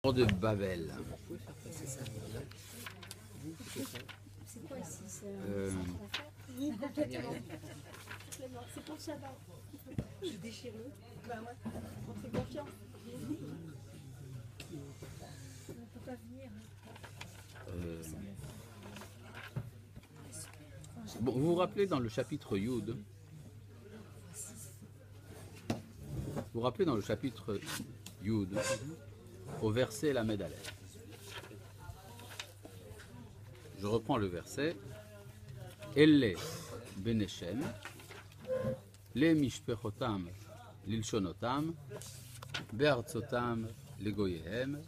De Babel. C'est quoi ici? C'est pour ça. Je déchire le. Bah ouais, on fait confiance. On ne peut pas venir. Bon, vous vous rappelez dans le chapitre Yud, au verset Lamed Aleph. Je reprends le verset. Elle beneshem, le mishpechotam, lilshonotam, be'artzotam, legoyehem.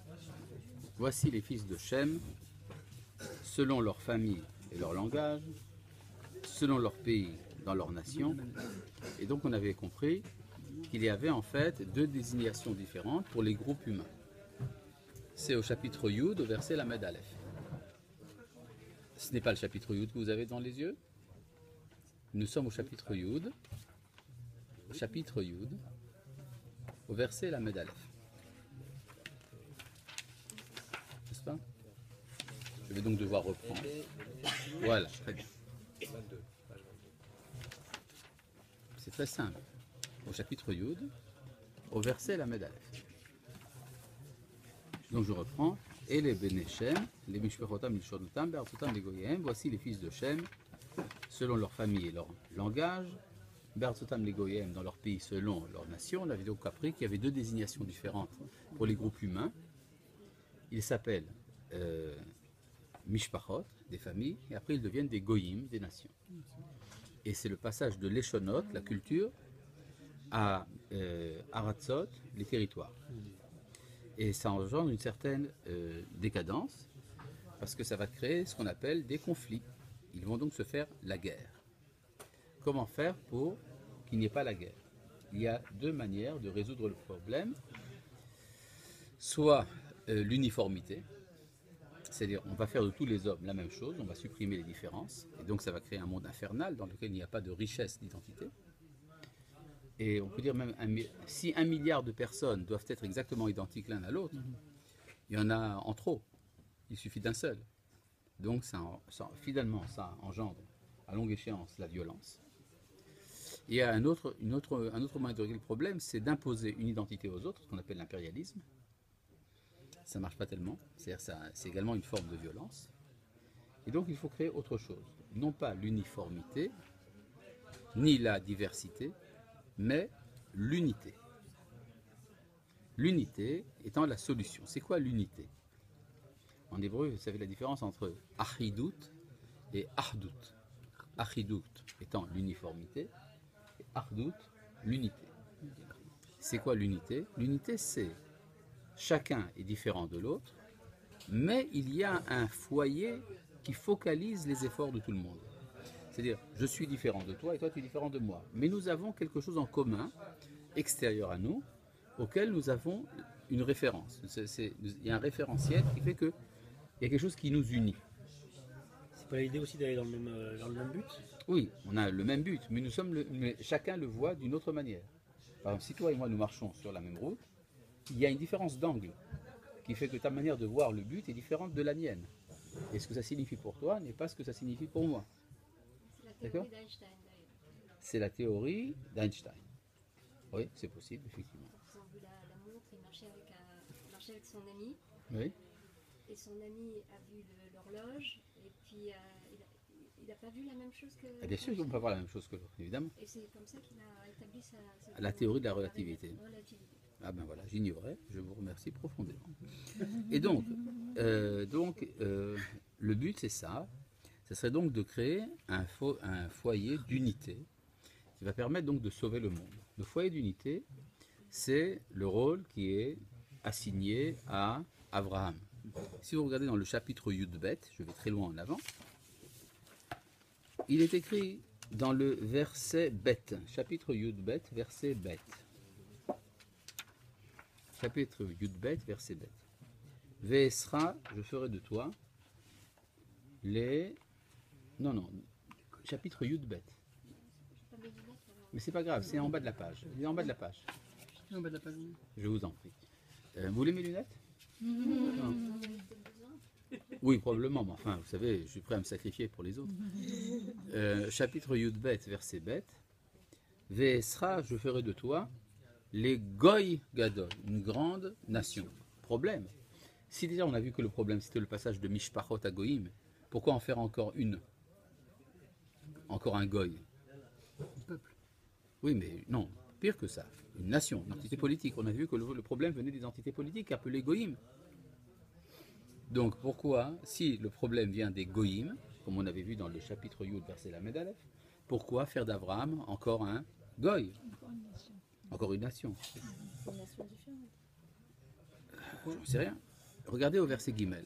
Voici les fils de Shem, selon leur famille et leur langage, selon leur pays, dans leur nation. Et donc on avait compris qu'il y avait en fait deux désignations différentes pour les groupes humains. C'est au chapitre Yud, au verset Lamed Aleph. Ce n'est pas le chapitre Yud que vous avez dans les yeux. Nous sommes au chapitre Yud, au verset Lamed Aleph. N'est-ce pas? Je vais donc devoir reprendre. Voilà, très bien. C'est très simple. Au chapitre Yud, au verset Lamed Aleph. Donc je reprends. Et les Beneshem, les Mishpechotam, les Shonotam, Be'artzotam, les Goyim, voici les fils de Shem, selon leur famille et leur langage, Be'artzotam, les Goyim, dans leur pays, selon leur nation. On avait donc appris qu'il y avait deux désignations différentes pour les groupes humains. Ils s'appellent Mishpachot, des familles, et après ils deviennent des Goyim, des nations. Et c'est le passage de l'Eshonot, la culture, à Aratzot, les territoires. Et ça engendre une certaine décadence, parce que ça va créer ce qu'on appelle des conflits. Ils vont donc se faire la guerre. Comment faire pour qu'il n'y ait pas la guerre? Il y a deux manières de résoudre le problème. Soit l'uniformité, c'est-à-dire on va faire de tous les hommes la même chose, on va supprimer les différences, et donc ça va créer un monde infernal dans lequel il n'y a pas de richesse d'identité. Et on peut dire même, si 1 milliard de personnes doivent être exactement identiques l'un à l'autre, il y en a en trop. Il suffit d'un seul. Donc finalement, ça engendre à longue échéance la violence. Et il y a un autre moyen de régler le problème, c'est d'imposer une identité aux autres, ce qu'on appelle l'impérialisme. Ça ne marche pas tellement. C'est également une forme de violence. Et donc il faut créer autre chose. Non pas l'uniformité, ni la diversité, mais l'unité. L'unité étant la solution. C'est quoi l'unité? En hébreu, vous savez la différence entre achidut et ahdout. Achidut étant l'uniformité et ahdout, l'unité. C'est quoi l'unité? L'unité, c'est chacun est différent de l'autre, mais il y a un foyer qui focalise les efforts de tout le monde. C'est-à-dire, je suis différent de toi et toi tu es différent de moi. Mais nous avons quelque chose en commun, extérieur à nous, auquel nous avons une référence. Il y a un référentiel qui fait qu'il y a quelque chose qui nous unit. C'est pas l'idée aussi d'aller dans le même but? Oui, on a le même but, mais mais chacun le voit d'une autre manière. Par exemple, si toi et moi nous marchons sur la même route, il y a une différence d'angle qui fait que ta manière de voir le but est différente de la mienne. Et ce que ça signifie pour toi n'est pas ce que ça signifie pour moi. D'accord? C'est la théorie d'Einstein. Oui, c'est possible, effectivement. Ils ont vu la montre, il marchait avec son ami. Oui. Et son ami a vu l'horloge, et puis il n'a pas vu la même chose que... Ah, bien sûr qu'on ne peut pas voir la même chose que l'autre, évidemment. Et c'est comme ça qu'il a établi la théorie de la relativité. Relativité. Ah ben voilà, j'ignorais, je vous remercie profondément. Et donc le but c'est ça. Ce serait donc de créer un foyer d'unité qui va permettre donc de sauver le monde. Le foyer d'unité, c'est le rôle qui est assigné à Abraham. Si vous regardez dans le chapitre Yud-Bet, je vais très loin en avant, il est écrit dans le verset Bet, chapitre Yud-Bet, verset Bet. Chapitre Yud-Bet, verset Bet. Ve'esra, je ferai de toi les... Non, chapitre Yud-Bet. Mais c'est pas grave, c'est en bas de la page. Il est en bas de la page. En bas de la page. Je vous en prie. Vous voulez mes lunettes? Non. Oui, probablement, mais enfin, vous savez, je suis prêt à me sacrifier pour les autres. Chapitre Yudbet, verset Bet. Ve'esra, je ferai de toi les Goy Gadol, une grande nation. Problème. Si déjà on a vu que le problème c'était le passage de Mishpachot à Goïm, pourquoi en faire encore une? Encore un Goy? Peuple. Oui, mais non, pire que ça. Une nation, une entité politique. On a vu que le problème venait des entités politiques appelées Goïm. Donc pourquoi, si le problème vient des Goïm, comme on avait vu dans le chapitre Yud, verset Lamed Aleph, pourquoi faire d'Abraham encore un Goy? Encore une nation. C'est une nation différente. Je ne sais rien. Regardez au verset Gimel.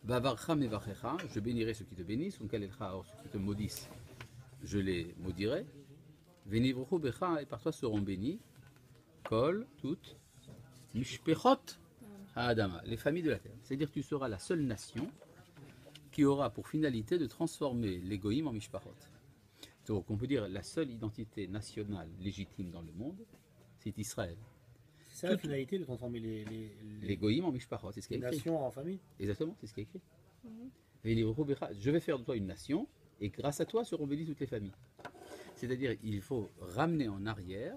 Bavarcha mevachecha, je bénirai ceux qui te bénissent, or ceux qui te maudissent, je les maudirai. Venivruchu becha, et par toi seront bénis, kol, toutes, mishpechot, Adama, les familles de la terre. C'est-à-dire que tu seras la seule nation qui aura pour finalité de transformer les goïm en mishpachot. Donc on peut dire la seule identité nationale légitime dans le monde, c'est Israël. C'est ça la finalité de transformer Les goïm en mishpachot, c'est ce qui est écrit. nations en famille. Exactement, c'est ce qui est écrit. Je vais faire de toi une nation, et grâce à toi seront bénies toutes les familles. C'est-à-dire il faut ramener en arrière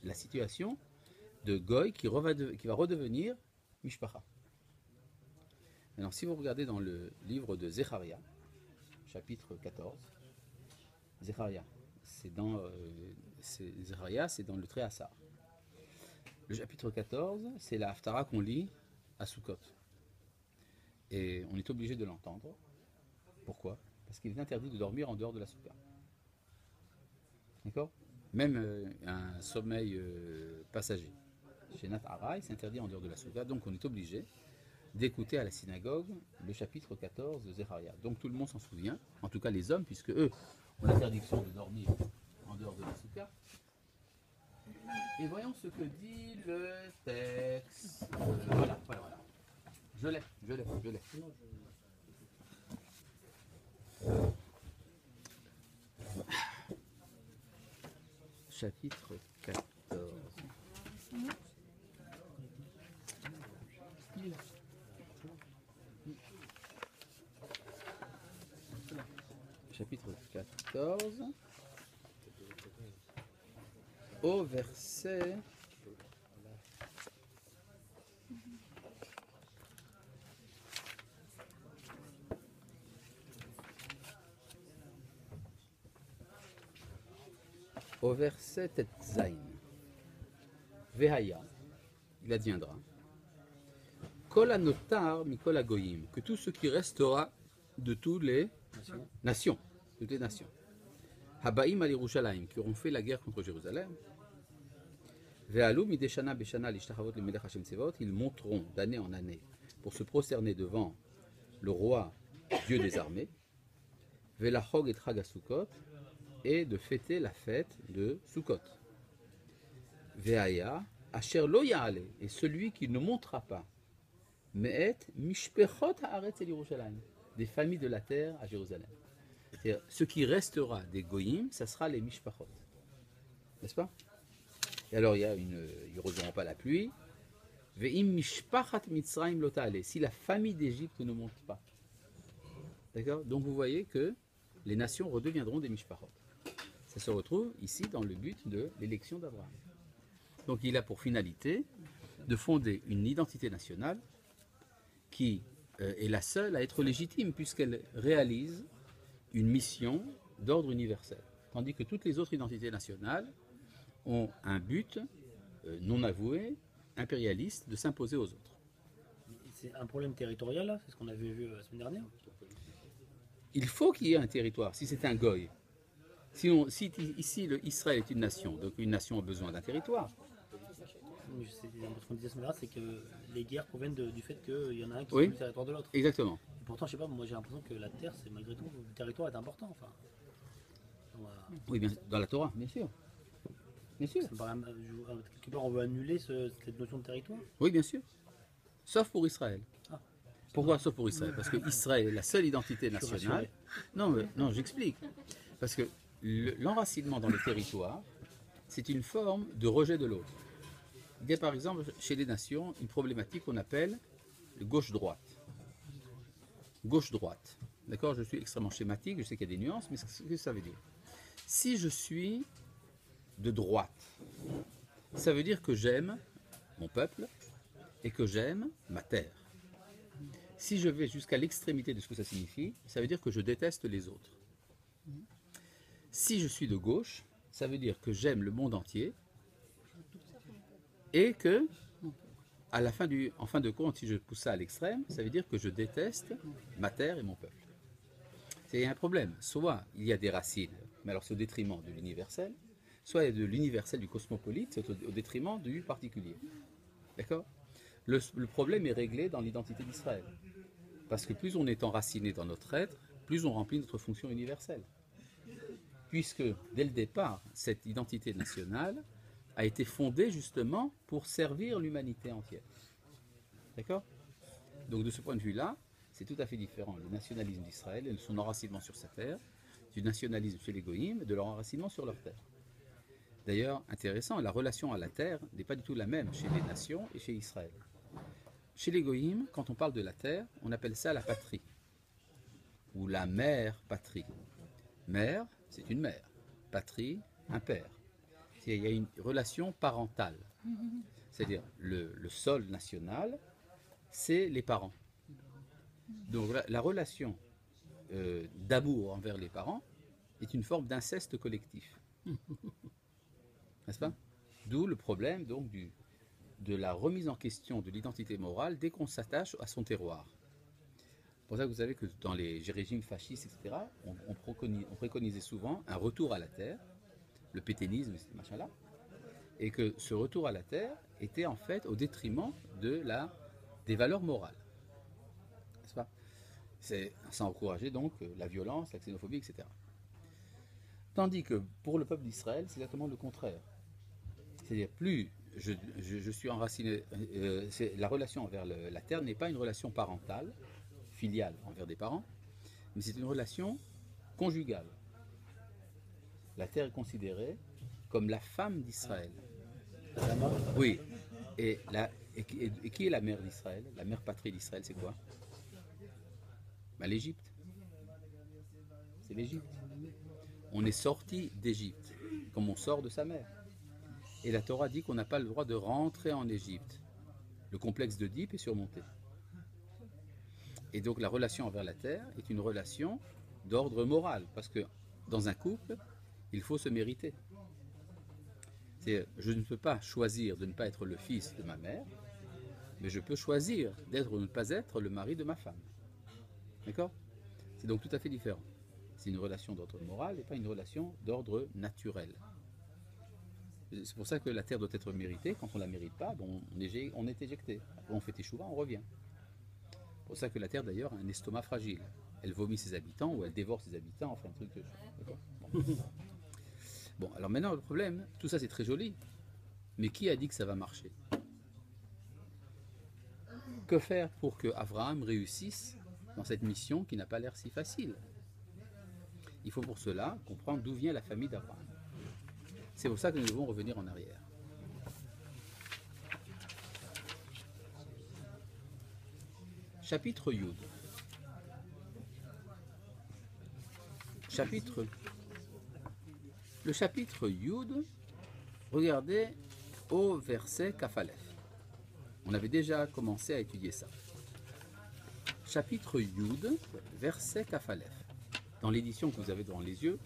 la situation de Goy qui va redevenir Mishpacha. Maintenant, si vous regardez dans le livre de Zecharia, chapitre 14, Zecharia, c'est dans le Tréhassar. Le chapitre 14, c'est la Haftara qu'on lit à Sukkot. Et on est obligé de l'entendre. Pourquoi? Parce qu'il est interdit de dormir en dehors de la Soukha. D'accord? Même un sommeil passager. Chez Nat Harai, c'est interdit en dehors de la Soukha. Donc on est obligé d'écouter à la synagogue le chapitre 14 de Zecharia. Donc tout le monde s'en souvient, en tout cas les hommes, puisque eux ont l'interdiction de dormir en dehors de la Soukha. Et voyons ce que dit le texte. Voilà. Je l'ai. Chapitre 14. Chapitre 14. Au verset. Au verset Tetzain. Vehaya, il adviendra. Kol anotar mikol agoyim, que tout ce qui restera de toutes les nations, toutes les nations. Habaim al Yerushalayim, qui auront fait la guerre contre Jérusalem. Ve'alu mideshana beshana lishtachavot lemelech Hashem Tsevaot, ils monteront d'année en année pour se prosterner devant le roi Dieu des armées. Ve'lachog et Chag HaSukkot, et de fêter la fête de Sukkot. Ve'aya asher lo ya'ale, et celui qui ne montera pas, me'et mishpechot haaretz el Yerushalayim, des familles de la terre à Jérusalem. C'est-à-dire, ce qui restera des goyim, ça sera les mishpachot. N'est-ce pas? Et alors, ils ne recevront pas la pluie. Ve'im mishpachat mitzrayim lo ta'ale, si la famille d'Égypte ne monte pas. D'accord? Donc vous voyez que les nations redeviendront des mishpachot. Ça se retrouve ici dans le but de l'élection d'Abraham. Donc il a pour finalité de fonder une identité nationale qui est la seule à être légitime puisqu'elle réalise une mission d'ordre universel. Tandis que toutes les autres identités nationales ont un but non avoué, impérialiste, de s'imposer aux autres. C'est un problème territorial là, c'est ce qu'on avait vu la semaine dernière. Il faut qu'il y ait un territoire, si c'est un goy. Si ici Israël est une nation, donc une nation a besoin d'un territoire. Ce qu'on disait ce matin, c'est que les guerres proviennent du fait qu'il y en a un qui Oui. veut le territoire de l'autre. Exactement. Et pourtant, je sais pas, moi j'ai l'impression que la terre, c'est malgré tout, le territoire est important. Enfin, Oui, bien, dans la Torah, bien sûr. Bien sûr. ça me paraît, quelque part, on veut annuler cette notion de territoire. Oui, bien sûr. Sauf pour Israël. Ah. Pourquoi sauf pour Israël? Parce que Israël est la seule identité Je suis nationale. Non, j'explique. Parce que l'enracinement dans le territoire, c'est une forme de rejet de l'autre. Il y a par exemple chez les nations une problématique qu'on appelle le gauche-droite. Gauche-droite. D'accord? Je suis extrêmement schématique, je sais qu'il y a des nuances, mais ce que ça veut dire? Si je suis de droite, ça veut dire que j'aime mon peuple et que j'aime ma terre. Si je vais jusqu'à l'extrémité de ce que ça signifie, ça veut dire que je déteste les autres. Si je suis de gauche, ça veut dire que j'aime le monde entier et que, en fin de compte, si je pousse ça à l'extrême, ça veut dire que je déteste ma terre et mon peuple. Il y a un problème. Soit il y a des racines, mais alors c'est au détriment de l'universel, soit il y a de l'universel du cosmopolite, c'est au détriment du particulier. D'accord? Le problème est réglé dans l'identité d'Israël. Parce que plus on est enraciné dans notre être, plus on remplit notre fonction universelle. Puisque, dès le départ, cette identité nationale a été fondée justement pour servir l'humanité entière. D'accord? Donc de ce point de vue-là, c'est tout à fait différent le nationalisme d'Israël et de son enracinement sur sa terre, du nationalisme chez les Goïms et de leur enracinement sur leur terre. D'ailleurs, intéressant, la relation à la terre n'est pas du tout la même chez les nations et chez Israël. Chez les Goïms, quand on parle de la terre, on appelle ça la patrie, ou la mère patrie. Mère, c'est une mère. Patrie, un père. Il y a une relation parentale. C'est-à-dire, le sol national, c'est les parents. Donc la relation d'amour envers les parents est une forme d'inceste collectif. N'est-ce pas? D'où le problème donc de la remise en question de l'identité morale dès qu'on s'attache à son terroir. C'est pour ça que vous savez que dans les régimes fascistes, etc., on préconisait souvent un retour à la terre, le pétainisme, ces machins-là, et que ce retour à la terre était en fait au détriment des valeurs morales. N'est-ce pas? Ça encourageait donc la violence, la xénophobie, etc. Tandis que pour le peuple d'Israël, c'est exactement le contraire. C'est-à-dire, plus je suis enraciné, la relation envers la terre n'est pas une relation parentale, filiale envers des parents, mais c'est une relation conjugale. La terre est considérée comme la femme d'Israël. Oui. Et qui est la mère d'Israël? La mère patrie d'Israël, c'est quoi? Ben, l'Égypte. C'est l'Égypte. On est sorti d'Égypte, comme on sort de sa mère. Et la Torah dit qu'on n'a pas le droit de rentrer en Égypte. Le complexe d'Oedipe est surmonté. Et donc la relation envers la terre est une relation d'ordre moral, parce que dans un couple, il faut se mériter. Je ne peux pas choisir de ne pas être le fils de ma mère, mais je peux choisir d'être ou de ne pas être le mari de ma femme. D'accord? C'est donc tout à fait différent. C'est une relation d'ordre moral et pas une relation d'ordre naturel. C'est pour ça que la terre doit être méritée. Quand on ne la mérite pas, bon, on est éjecté. Après on fait échouva, on revient. C'est pour ça que la terre d'ailleurs a un estomac fragile. Elle vomit ses habitants ou elle dévore ses habitants, enfin un truc de d'accord. Bon, alors maintenant le problème, tout ça c'est très joli, mais qui a dit que ça va marcher? Que faire pour que Abraham réussisse dans cette mission qui n'a pas l'air si facile? Il faut pour cela comprendre d'où vient la famille d'Abraham. C'est pour ça que nous devons revenir en arrière. Chapitre Yud. Le chapitre Yud, regardez au verset Kafalef. On avait déjà commencé à étudier ça. Chapitre Yud, verset Kafalef. Dans l'édition que vous avez devant les yeux,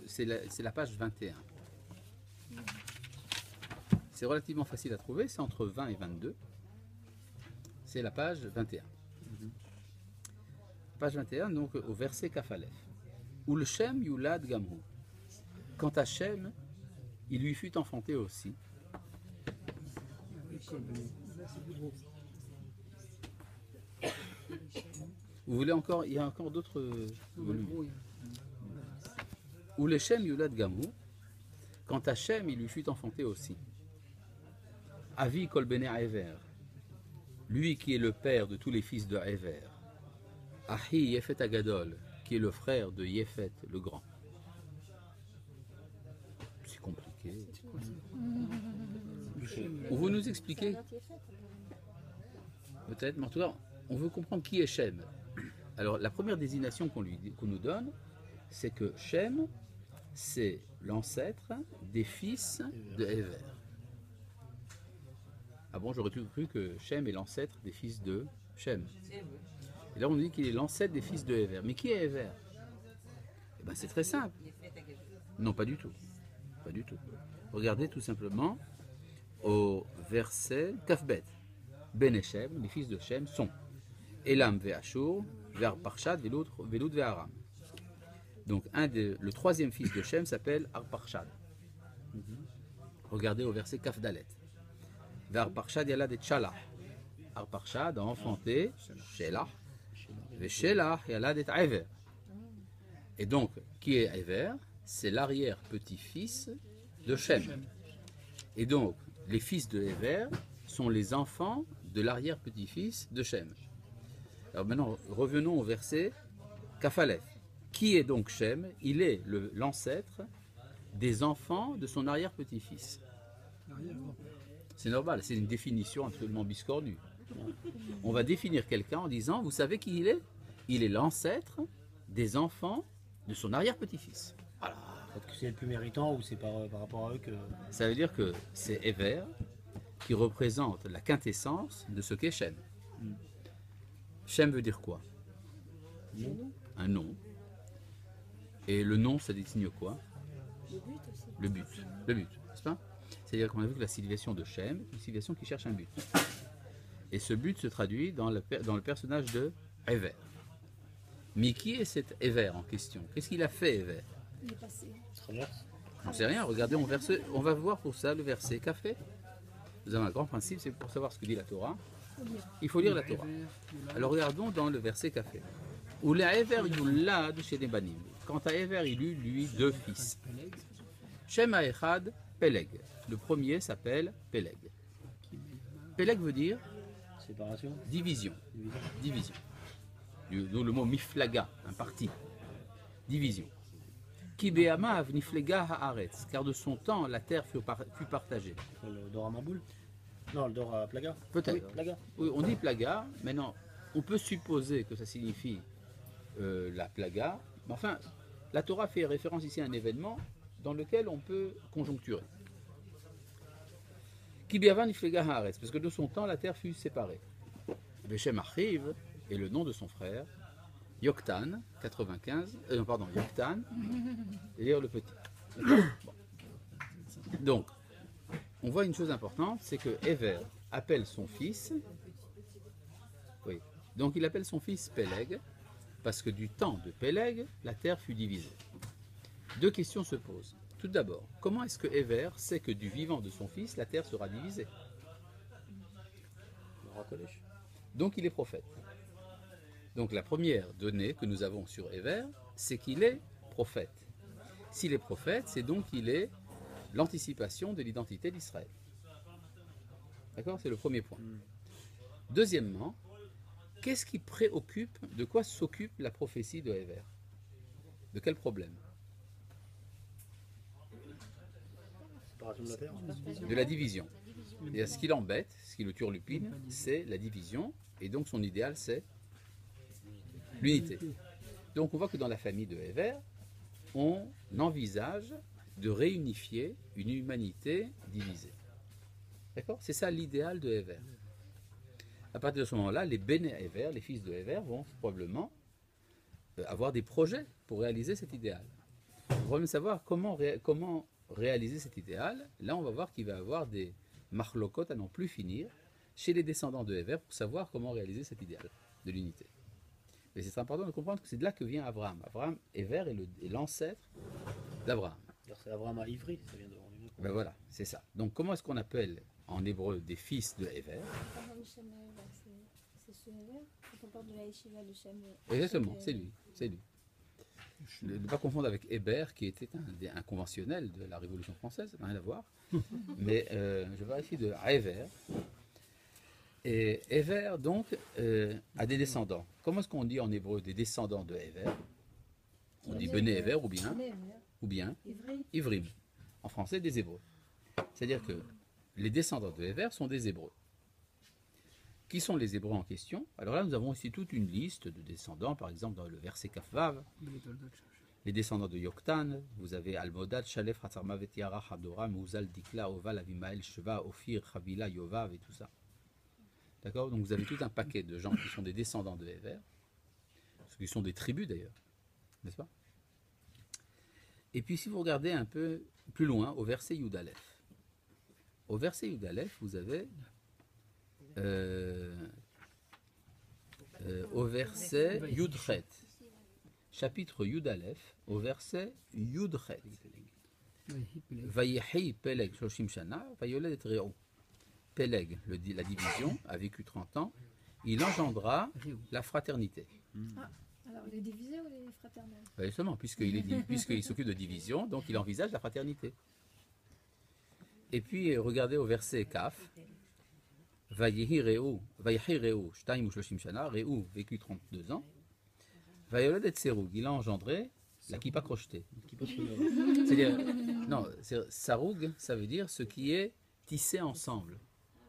c'est la page 21. C'est relativement facile à trouver, c'est entre 20 et 22. C'est la page 21. Page 21, donc au verset Kafalef. Où le Shem Yulad Gamhu. Quant à Shem, il lui fut enfanté aussi. Vous voulez encore, il y a encore d'autres volumes. Où le Shem Yulad Gamhu. Quant à Shem, il lui fut enfanté aussi. Avi Kol Bene Ever. Lui qui est le père de tous les fils de Ever. Ahi Yefet Agadol, qui est le frère de Yefet le grand. C'est compliqué. Ou vous nous expliquez, peut-être, mais en tout cas, on veut comprendre qui est Shem. Alors, la première désignation qu'on nous donne, c'est que Shem, c'est l'ancêtre des fils de Ever. Ah bon, j'aurais cru que Shem est l'ancêtre des fils de Shem. Et là, on nous dit qu'il est l'ancêtre des fils de Ever. Mais qui est Ever? Eh ben, c'est très simple. Non, pas du tout. Pas du tout. Regardez tout simplement au verset Kafbet. Ben et Shem, les fils de Shem, sont Elam ve Ashur, ve Parshad, Veloud ve Aram. Donc, le troisième fils de Shem s'appelle Arparchad. Regardez au verset Kafdalet. Ve Arparchad yalad et Shalah. Arparchad a enfanté Shelah. Ve Shelah yalad et Ever. Et donc, qui est Ever? C'est l'arrière-petit-fils de Shem. Et donc, les fils de Ever sont les enfants de l'arrière-petit-fils de Shem. Alors maintenant, revenons au verset Kafalef. Qui est donc Shem? Il est l'ancêtre des enfants de son arrière-petit-fils. C'est normal, c'est une définition absolument biscornue. On va définir quelqu'un en disant, vous savez qui il est? Il est l'ancêtre des enfants de son arrière-petit-fils. Voilà. Peut-être que c'est le plus méritant ou c'est par rapport à eux que... Ça veut dire que c'est Ever qui représente la quintessence de ce qu'est Shem. Shem veut dire quoi? Un nom. Et le nom, ça désigne quoi? Le but aussi. Le but, n'est-ce pas? C'est-à-dire qu'on a vu que la civilisation de Shem est une civilisation qui cherche un but. Et ce but se traduit dans le personnage de Ever. Mais qui est cet Ever en question? Qu'est-ce qu'il a fait, Ever? Il est passé. On ne sait rien, regardez, on va voir pour ça le verset qu'a fait. Nous avons un grand principe, c'est pour savoir ce que dit la Torah. Il faut lire la Torah. Alors regardons dans le verset qu'a fait. Ou la Ever yulad chez les banim. Quant à Ever, il eut lui deux fils. Shem Echad Peleg. Le premier s'appelle Peleg. Peleg veut dire Séparation. division. Division. D'où le mot miflaga, un parti. Division. Ki be'amav niflega haaretz, car de son temps la terre fut partagée. Le Dora Maboul? Non, le Dora Plaga. Peut-être. Oui, Plaga. Oui, on dit plaga, maintenant on peut supposer que ça signifie la plaga, mais enfin, la Torah fait référence ici à un événement dans lequel on peut conjoncturer. Ki be'amav niflega haaretz, parce que de son temps la terre fut séparée. Veshem Achiv est le nom de son frère. Yoktan, 95, Yoktan, c'est-à-dire le petit. Bon. Donc, on voit une chose importante, c'est que Ever appelle son fils, oui, donc il appelle son fils Peleg, parce que du temps de Peleg, la terre fut divisée. Deux questions se posent. Tout d'abord, comment est-ce que Ever sait que du vivant de son fils, la terre sera divisée? Donc il est prophète. Donc la première donnée que nous avons sur Ever, c'est qu'il est prophète. S'il est prophète, c'est donc qu'il est l'anticipation de l'identité d'Israël. D'accord? C'est le premier point. Deuxièmement, qu'est-ce qui préoccupe, de quoi s'occupe la prophétie de Ever? De quel problème? Séparation de la terre. De la division. Et ce qui l'embête, ce qui le turlupine, c'est la division, et donc son idéal, c'est l'unité. Donc on voit que dans la famille de Ever, on envisage de réunifier une humanité divisée. D'accord? C'est ça l'idéal de Ever. À partir de ce moment-là, les Béné Ever, les fils de Ever, vont probablement avoir des projets pour réaliser cet idéal. On va même savoir comment réaliser cet idéal. Là, on va voir qu'il va y avoir des marlokot à n'en plus finir chez les descendants de Ever pour savoir comment réaliser cet idéal de l'unité. Mais c'est important de comprendre que c'est de là que vient Abraham. Abraham, Ever est l'ancêtre d'Abraham. C'est Abraham à Ivry, ça vient de... Ben voilà, c'est ça. Donc comment est-ce qu'on appelle en hébreu des fils de Ever? C'est ce Ever, quand on parle de la yeshiva de Shem. Exactement, c'est lui. Ne pas confondre avec Hébert, qui était un conventionnel de la Révolution française, rien à voir. Mais je vais ici de Ever. Et Ever, donc, a des descendants. Comment est-ce qu'on dit en hébreu des descendants de Ever? On dit Bené Ever ou bien Ivrim. En français, des Hébreux. C'est-à-dire que les descendants de Héver sont des Hébreux. Qui sont les Hébreux en question? Alors là, nous avons ici toute une liste de descendants, par exemple dans le verset Kafvav, les descendants de Yoktan, vous avez Almodad, Shalef, Hatzarmavet, Yara, Hadoram, Uzal, Dikla, Oval, Avimael, Sheva, Ophir, Chavila, Yovav et tout ça. D'accord? Donc vous avez tout un paquet de gens qui sont des descendants de Héver, ce qui sont des tribus d'ailleurs, n'est-ce pas? Et puis si vous regardez un peu plus loin, au verset Yudalef. Au verset Yudalef, vous avez au verset Yudchet, chapitre Yudalef, au verset Yudchet. Vayehi Peleg Shoshim Shana, Vayoled et Réou. Peleg, la division, a vécu 30 ans, il engendra la fraternité. Ah, alors les divisés ou les fraternels? Justement, puisqu'il s'occupe de division, donc il envisage la fraternité. Et puis, regardez au verset Kaf, Vayehi Réou, Shtaim ou Shoshim Shana, Réou, vécu 32 ans, Vayoled et Seroug, il a engendré la kippa crochetée. C'est-à-dire, non, Saroug, ça veut dire ce qui est tissé ensemble.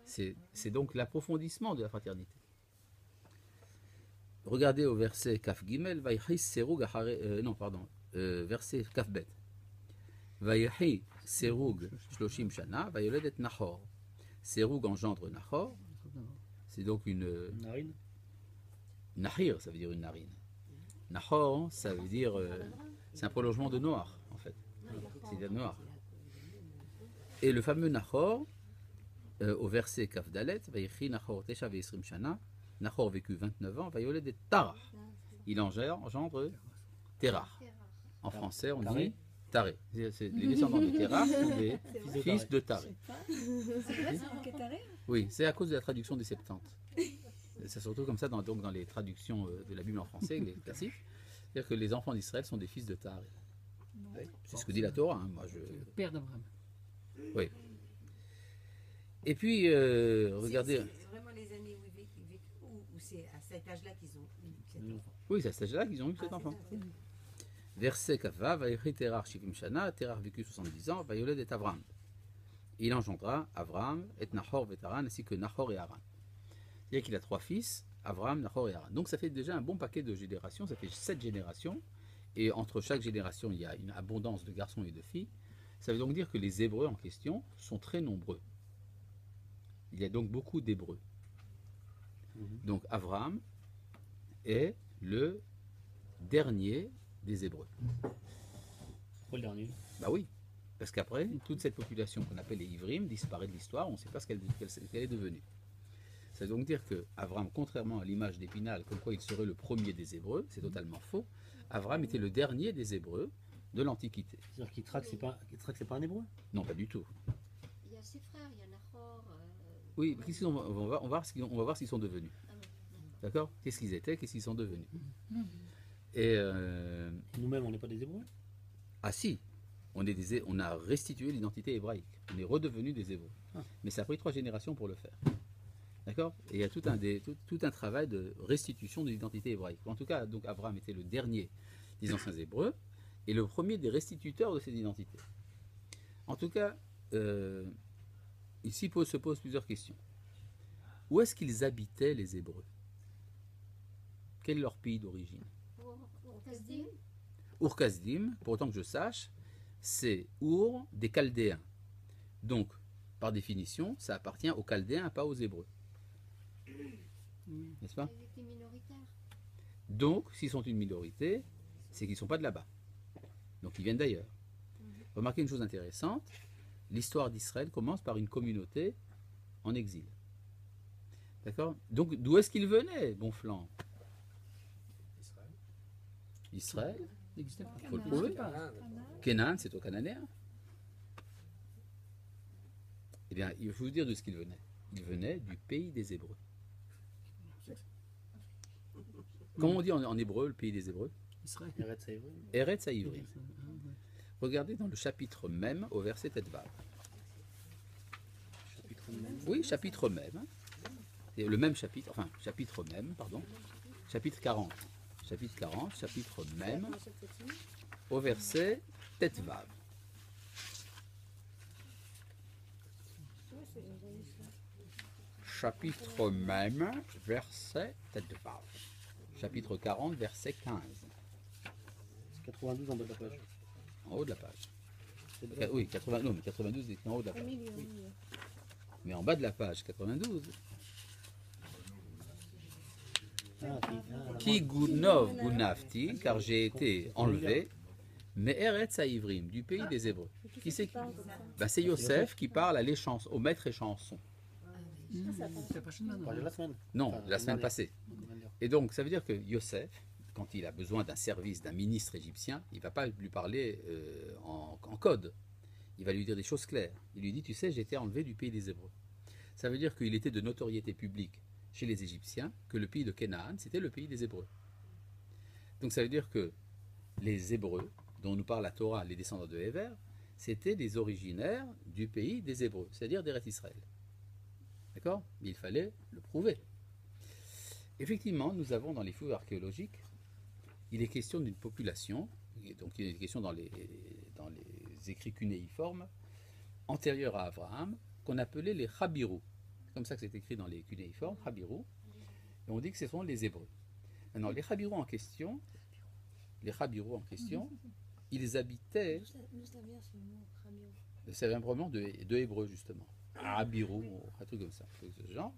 C'est donc l'approfondissement de la fraternité. Regardez au verset Kaf Gimel, Vayhi Seroug, verset Kaf Bet. Vayhi Seroug, Shloshim Shana, Vayoled et Nahor. Seroug engendre Nahor. C'est donc une. Narine. Nahir, ça veut dire une narine. Nahor, ça veut dire. C'est un prolongement de Noir, en fait. C'est-à-dire Noir. Et le fameux Nahor, au verset Kaf Dalet, Vaychi Nahor Tesha Veisrim Shana, Nahor vécu 29 ans, Vayoled et Tarah. Il engendre Terah. En français, on dit Taré. Les descendants de Terah sont des fils de Taré. C'est vrai, c'est marqué Taré? Oui, c'est à cause de la traduction des Septante. C'est surtout comme ça donc dans les traductions de la Bible en français, les classiques. C'est-à-dire que les enfants d'Israël sont des fils de Taré. Oui, c'est ce que dit la Torah. Hein. Moi, Le père d'Abraham. Oui. Et puis, regardez. C'est vraiment les années où ils vécu, ou c'est à cet âge-là qu'ils ont eu cet enfant? Oui, c'est à cet âge-là qu'ils ont eu cet enfant. Verset Kava, Vaïchi Terar Shivim Shana, Terar vécu 70 ans, Vayoled et Avram. Il engendra Avram, et Nahor et Haran, ainsi que Nahor et Haran. C'est-à-dire qu'il a 3 fils, Avram, Nahor et Haran. Donc ça fait déjà un bon paquet de générations, ça fait 7 générations, et entre chaque génération, il y a une abondance de garçons et de filles. Ça veut donc dire que les Hébreux en question sont très nombreux. Il y a donc beaucoup d'Hébreux. Donc Avram est le dernier des Hébreux. Pourquoi le dernier? Bah oui, parce qu'après, toute cette population qu'on appelle les Ivrim disparaît de l'histoire, on ne sait pas ce qu'elle est devenue. Ça veut donc dire que Avram, contrairement à l'image d'Épinal, comme quoi il serait le premier des Hébreux, c'est totalement faux. Avram était le dernier des Hébreux de l'Antiquité. C'est-à-dire qu'Yitrak, c'est pas un hébreu? Non, pas du tout. Il y a ses frères, il y a Nahor. Oui, on va voir ce qu'ils sont devenus. D'accord? Qu'est-ce qu'ils étaient, qu'est-ce qu'ils sont devenus? Et Nous-mêmes, on n'est pas des hébreux? ah si, on a restitué l'identité hébraïque. On est redevenu des Hébreux. Mais ça a pris 3 générations pour le faire. D'accord? Et il y a tout un travail de restitution de l'identité hébraïque. En tout cas, donc Abraham était le dernier des anciens Hébreux et le premier des restituteurs de cette identité. En tout cas, ici se posent plusieurs questions. Où est-ce qu'ils habitaient, les Hébreux? Quel est leur pays d'origine? Kasdim. Ur-Kasdim, pour autant que je sache, c'est Ur des Chaldéens. Donc, par définition, ça appartient aux Chaldéens, pas aux Hébreux. N'est-ce pas? Ils étaient minoritaires. Donc, s'ils sont une minorité, c'est qu'ils ne sont pas de là-bas. Donc, ils viennent d'ailleurs. Remarquez une chose intéressante, l'histoire d'Israël commence par une communauté en exil. D'accord? Donc, d'où est-ce qu'ils venaient, Bonflant? Israël. Il n'existait pas. Il faut le prouver. Canaan, c'est aux Cananéens. Eh bien, il faut vous dire de ce qu'ils venaient. Ils venaient du pays des Hébreux. Comment on dit en hébreu, le pays des Hébreux? Israël. Eretz Haïvrim. Eretz Haïvrim. Regardez dans le chapitre même, au verset Tetvav. Chapitre même. Oui, chapitre même. Et le même chapitre, enfin, chapitre même, pardon. Chapitre 40. Chapitre 40, chapitre même, au verset Tetvav. chapitre même, verset, tête de page. Chapitre 40, verset 15. 92 en bas de la page. En haut de la page. C'est de là. Oui, 80, non, mais 92 est en haut de la Au page. milieu, au milieu. Mais en bas de la page 92, Ki Gunov Gunafti, car j'ai été enlevé, mais Eretz Haïvrim, du pays des Hébreux. Qui c'est qui Parle comme ça. Ben, c'est Yosef qui parle à au maître et chanson. C'est pas la semaine. Non, Enfin, la semaine dernière. passée. Et donc, ça veut dire que Yosef, quand il a besoin d'un service d'un ministre égyptien, il ne va pas lui parler en code. Il va lui dire des choses claires. Il lui dit, tu sais, j'ai été enlevé du pays des Hébreux. Ça veut dire qu'il était de notoriété publique chez les Égyptiens que le pays de Canaan, c'était le pays des Hébreux. Donc ça veut dire que les Hébreux, dont nous parle la Torah, les descendants de Héver, c'était des originaires du pays des Hébreux, c'est-à-dire d'Eretz Israël. D'accord? Mais il fallait le prouver. Effectivement, nous avons dans les fouilles archéologiques, il est question d'une population, et donc il est question dans les écrits cunéiformes, antérieurs à Abraham, qu'on appelait les Chabirou. C'est comme ça que c'est écrit dans les cunéiformes, Chabirou. Et on dit que ce sont les Hébreux. Maintenant, les Chabirou en question, ils habitaient, Nous, ça vient ce mot, Ramiro. c'est un probablement de Hébreux justement, Chabirou, un truc comme ça, un truc de ce genre.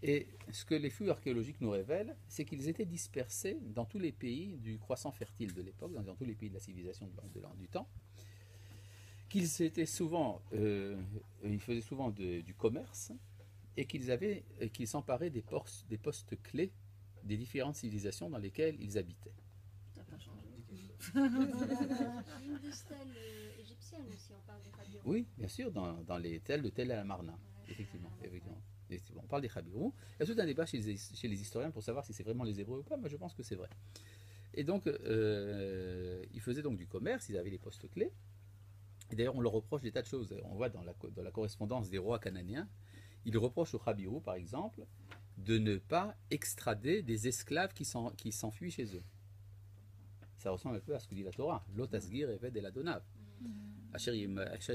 Et ce que les fouilles archéologiques nous révèlent, c'est qu'ils étaient dispersés dans tous les pays du croissant fertile de l'époque, dans tous les pays de la civilisation du temps, qu'ils étaient souvent, ils faisaient souvent du commerce et qu'ils s'emparaient des postes clés des différentes civilisations dans lesquelles ils habitaient. T'as pas changé. Une des stèles égyptiennes aussi, on parle des Khabirou. Oui, bien sûr, dans les tels de Tel El Amarna, effectivement. On parle des Chabirou. Il y a tout un débat chez les historiens pour savoir si c'est vraiment les Hébreux ou pas, mais je pense que c'est vrai. Et donc, ils faisaient donc du commerce, ils avaient les postes clés. Et d'ailleurs, on leur reproche des tas de choses. On voit dans la correspondance des rois cananéens, ils reprochent aux Chabirou, par exemple, de ne pas extrader des esclaves qui s'enfuient chez eux. Ça ressemble un peu à ce que dit la Torah. Lot asgir eved el adonav. Asher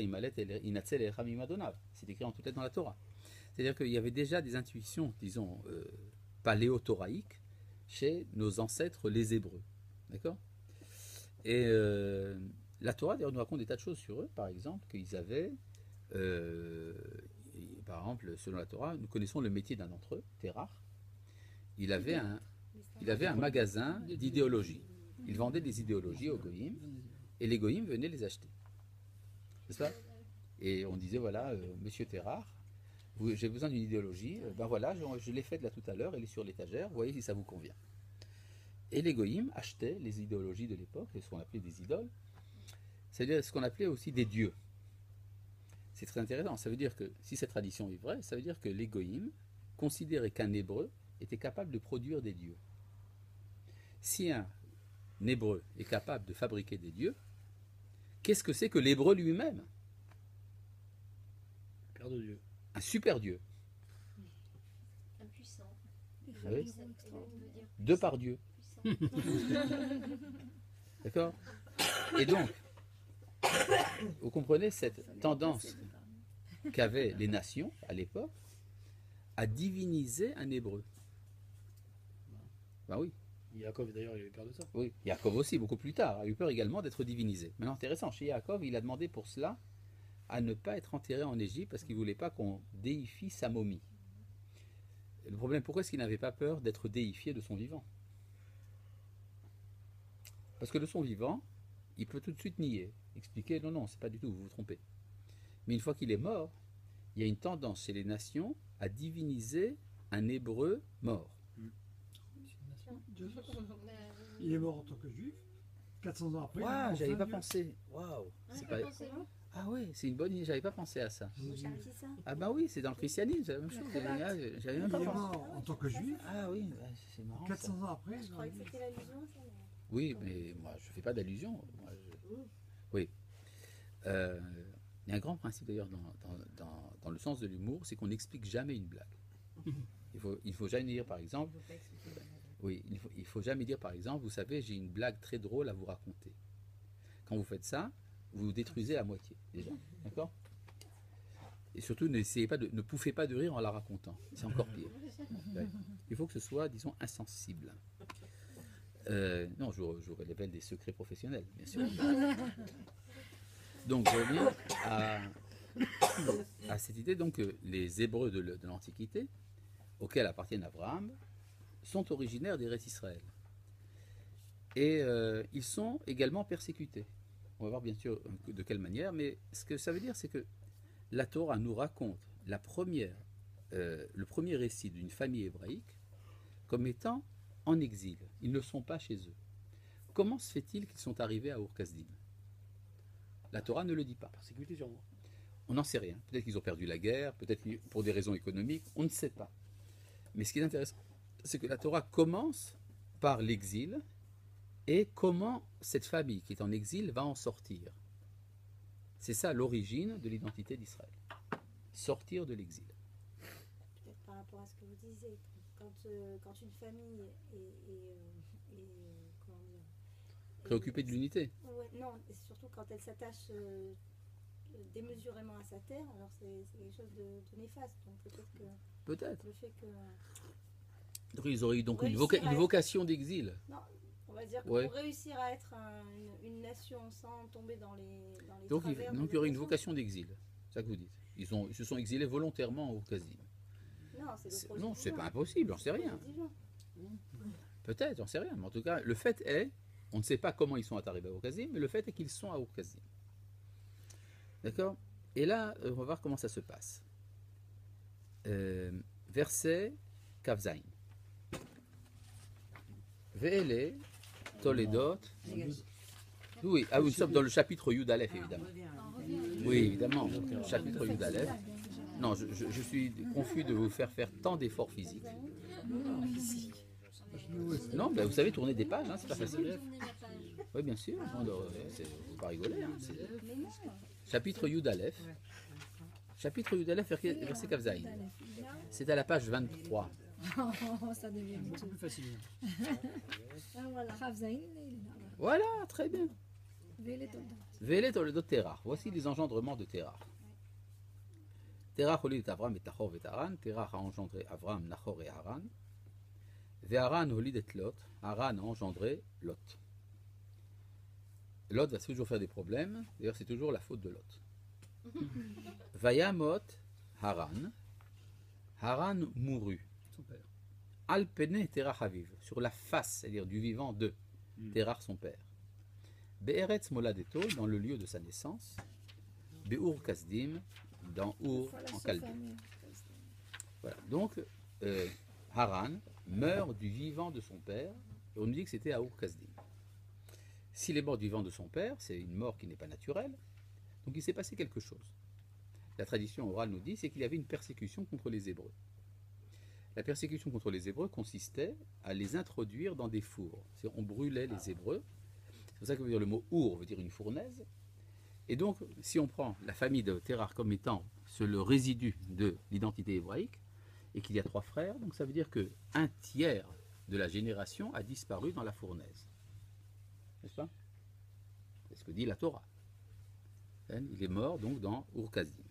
imalet inatzel echem im adonav. C'est écrit en toutes lettres dans la Torah. C'est-à-dire qu'il y avait déjà des intuitions, disons, paléotoraïques chez nos ancêtres les Hébreux. D'accord? Et la Torah, d'ailleurs, nous raconte des tas de choses sur eux. Par exemple, qu'ils avaient, par exemple, selon la Torah, nous connaissons le métier d'un d'entre eux, Terach. Il avait un magasin d'idéologie. Il vendait des idéologies aux Goïms, et les Goïms venaient les acheter. N'est-ce pas? Et on disait, voilà, monsieur Terach, j'ai besoin d'une idéologie, ben voilà, je l'ai faite là tout à l'heure, elle est sur l'étagère, voyez si ça vous convient. Et les Goïms achetaient les idéologies de l'époque, ce qu'on appelait des idoles, c'est-à-dire ce qu'on appelait aussi des dieux. C'est très intéressant, ça veut dire que, si cette tradition est vraie, ça veut dire que les Goïms considéraient qu'un Hébreu était capable de produire des dieux. Si un Hébreu est capable de fabriquer des dieux, qu'est-ce que c'est que l'Hébreu lui-même? Père de Dieu. Un super dieu. Impuissant. Oui. Ça veut dire De par Dieu. puissant. D'accord? Et donc, vous comprenez cette tendance qu'avaient les nations à l'époque à diviniser un Hébreu. Ben oui, Yaakov, d'ailleurs, il avait peur de ça. oui. Yaakov aussi, beaucoup plus tard, a eu peur également d'être divinisé. Maintenant, intéressant, chez Yaakov, il a demandé pour cela à ne pas être enterré en Égypte parce qu'il ne voulait pas qu'on déifie sa momie. Et le problème, pourquoi est-ce qu'il n'avait pas peur d'être déifié de son vivant? Parce que de son vivant, il peut tout de suite nier, expliquer non, non, c'est pas du tout, vous vous trompez. Mais une fois qu'il est mort, il y a une tendance chez les nations à diviniser un Hébreu mort. Il est mort en tant que juif. 400 ans après. Waouh, il j'avais est pas enfin pensé. Waouh, c'est Hein, pas... pensez-vous? Ah oui, c'est une bonne idée, j'avais pas pensé à ça. Dieu. C'est ça. Ah bah oui, c'est dans le christianisme, c'est la même chose. J'avais même Il pas est pensé. mort en tant que juif. Ah oui, bah, c'est marrant. ça. 400 ans après. Je croyais que c'était l'allusion, ça. Mais... Oui, mais moi je fais pas d'allusion. Oui. Il y a un grand principe d'ailleurs dans le sens de l'humour, c'est qu'on n'explique jamais une blague. Il faut jamais dire par exemple, oui, il faut jamais dire par exemple, vous savez, j'ai une blague très drôle à vous raconter. Quand vous faites ça, vous vous détruisez à moitié déjà, d'accord? Et surtout, ne pouffez pas de rire en la racontant. C'est encore pire. Ouais. Il faut que ce soit, disons, insensible. Non, je vous révèle des secrets professionnels, bien sûr. Donc, je reviens à cette idée donc, que les Hébreux de l'Antiquité, auxquels appartiennent Abraham, sont originaires d'Eretz Israël. Et ils sont également persécutés. On va voir bien sûr de quelle manière, mais ce que ça veut dire, c'est que la Torah nous raconte le premier récit d'une famille hébraïque comme étant en exil. Ils ne sont pas chez eux. Comment se fait-il qu'ils sont arrivés à Ur-Kasdim? La Torah ne le dit pas. Persécuté sûrement. On n'en sait rien. Peut-être qu'ils ont perdu la guerre, peut-être pour des raisons économiques, on ne sait pas. Mais ce qui est intéressant, c'est que la Torah commence par l'exil et comment cette famille qui est en exil va en sortir. C'est ça l'origine de l'identité d'Israël. Sortir de l'exil. Peut-être par rapport à ce que vous disiez, quand une famille comment dire, Préoccupé de l'unité. ouais, non, et surtout quand elle s'attache démesurément à sa terre, alors c'est quelque chose de néfaste. Donc peut-être que Peut-être. le fait que... Donc, ils auraient eu donc une Réussir à être- vocation d'exil. Non, on va dire que Ouais. pour réussir à être une nation sans tomber dans les Donc il travers y des aurait une nations. vocation d'exil. C'est ça que vous dites. Ils se sont exilés volontairement au Kasdim. Non, c'est le projet Non, c'est divin. pas impossible, j'en sais rien. C'est divin. Peut-être, j'en sais rien. Mais en tout cas, le fait est, on ne sait pas comment ils sont arrivés à Ur-Kasdim, mais le fait est qu'ils sont à Ur-Kasdim. D'accord? Et là, on va voir comment ça se passe. Verset Kavzaïn. Ve'ele Toledot. Oui, nous sommes dans le chapitre Yud Aleph, évidemment. Oui, évidemment, chapitre Yud Aleph. Non, je suis confus de vous faire tant d'efforts physiques. Non, ben vous savez tourner des pages, hein, c'est pas facile. Tourner la page. Oui, bien sûr. Faut pas rigoler. Hein, Mais non. chapitre Yud Aleph. Chapitre Yud Aleph, verset Kavzaïn. C'est à la page 23. Oh, ça devient vite. Plus facile. Ah, voilà. Khavzaïn, Voilà, très bien. Vele Tolda. Vele Toledot Terach. Voici les engendrements de Terach. Terach holid Avram et Nahor et Haran. Terach a engendré Avram, Nahor et Haran. Ve'Haran holid et Lot. Haran a engendré Lot. Lot va toujours faire des problèmes. D'ailleurs, c'est toujours la faute de Lot. Vayamot Haran. Haran mourut. Son père. Alpene Terach Aviv. Sur la face, c'est-à-dire du vivant de Terach, son père. Be'eretz Moladeto, dans le lieu de sa naissance. Be'ur Kasdim, dans Ur, en Chaldée. Voilà. Donc, Haran meurt du vivant de son père, et on nous dit que c'était à Ur Kasdim. S'il est mort du vivant de son père, c'est une mort qui n'est pas naturelle, donc il s'est passé quelque chose. La tradition orale nous dit c'est qu'il y avait une persécution contre les Hébreux. La persécution contre les Hébreux consistait à les introduire dans des fours. On brûlait les Hébreux. C'est pour ça que veut dire le mot Our veut dire une fournaise. Et donc, si on prend la famille de Terach comme étant le résidu de l'identité hébraïque, et qu'il y a 3 frères, donc ça veut dire que un tiers de la génération a disparu dans la fournaise. N'est-ce pas? C'est ce que dit la Torah. Il est mort donc dans Ur-Kasdim.